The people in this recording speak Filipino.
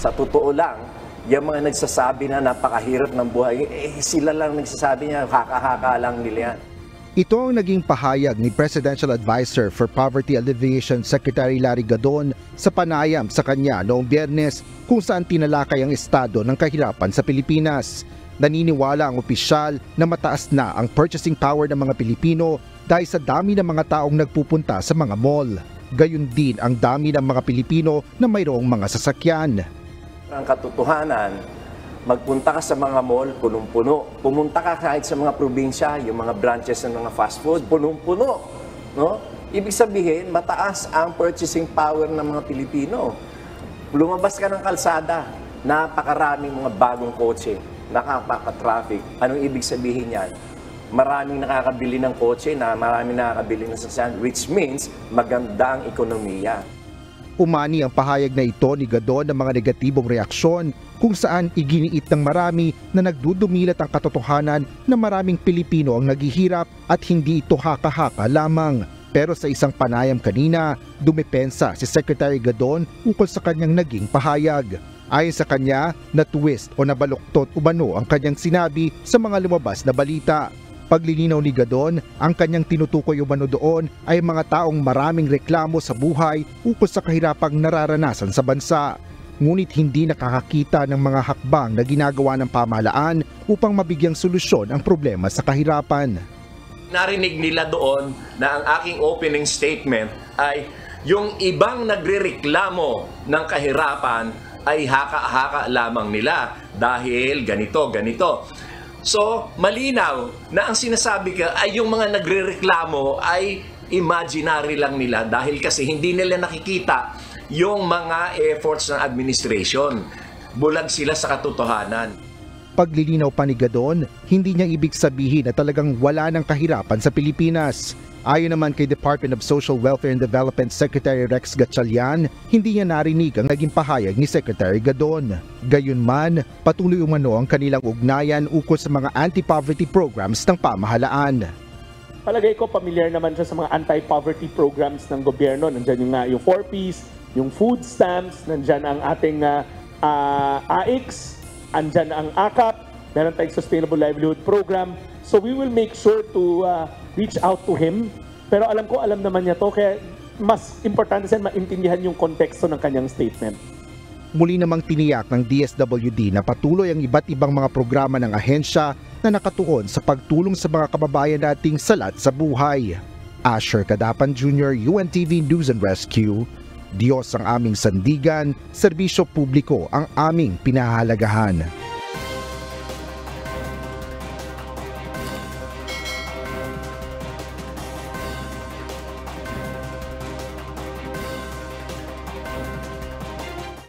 Sa totoo lang, yung mga nagsasabi na napakahirap ng buhay, sila lang nagsasabi niya, haka-haka lang nila yan. Ito ang naging pahayag ni Presidential Advisor for Poverty Alleviation Secretary Larry Gadon sa panayam sa kanya noong Biyernes kung saan tinalakay ang estado ng kahirapan sa Pilipinas. Naniniwala ang opisyal na mataas na ang purchasing power ng mga Pilipino dahil sa dami ng mga taong nagpupunta sa mga mall. Gayon din ang dami ng mga Pilipino na mayroong mga sasakyan. Ang katotohanan, magpunta ka sa mga mall, punong-puno. Pumunta ka kahit sa mga probinsya, yung mga branches ng mga fast food, punong-puno. No? Ibig sabihin, mataas ang purchasing power ng mga Pilipino. Lumabas ka ng kalsada, napakaraming mga bagong kotse, nakapaka-traffic. Anong ibig sabihin yan? Maraming nakakabili ng kotse, maraming nakakabili ng sasakyan, which means maganda ang ekonomiya. Umani ang pahayag na ito ni Gadon ng mga negatibong reaksyon kung saan iginiit ng marami na nagdudumilat ang katotohanan na maraming Pilipino ang naghihirap at hindi ito haka-haka lamang. Pero sa isang panayam kanina, dumepensa si Secretary Gadon ukol sa kanyang naging pahayag. Ayon sa kanya, na-twist o nabaluktot umano ang kanyang sinabi sa mga lumabas na balita. Paglilinaw ni Gadon, ang kanyang tinutukoy umano doon ay mga taong maraming reklamo sa buhay ukol sa kahirapang nararanasan sa bansa. Ngunit hindi nakakakita ng mga hakbang na ginagawa ng pamahalaan upang mabigyang solusyon ang problema sa kahirapan. Narinig nila doon na ang aking opening statement ay yung ibang nagrereklamo ng kahirapan ay haka-haka lamang nila dahil ganito. So, malinaw na ang sinasabi ka ay yung mga nagrereklamo ay imaginary lang nila dahil kasi hindi nila nakikita yung mga efforts ng administration. Bulag sila sa katotohanan. Paglilinaw pa ni Gadon, hindi niya ibig sabihin na talagang wala ng kahirapan sa Pilipinas. Ayon naman kay Department of Social Welfare and Development Secretary Rex Gatchalian, hindi niya narinig ang naging pahayag ni Secretary Gadon. Gayunman, patuloy umano ang kanilang ugnayan ukol sa mga anti-poverty programs ng pamahalaan. Palagay ko pamilyar naman siya sa mga anti-poverty programs ng gobyerno. Nandiyan yung 4Ps, yung food stamps, nandiyan ang ating AIX, andyan ang AKAP, meron tayong Sustainable Livelihood Program. So we will make sure to reach out to him. Pero alam naman niya to, kaya mas importante siya maintindihan yung konteksto ng kanyang statement. Muli namang tiniyak ng DSWD na patuloy ang iba't ibang mga programa ng ahensya na nakatuon sa pagtulong sa mga kababayan nating salat sa buhay. Asher Cadapan Jr., UNTV News and Rescue. Diyos ang aming sandigan, serbisyo publiko ang aming pinahahalagahan.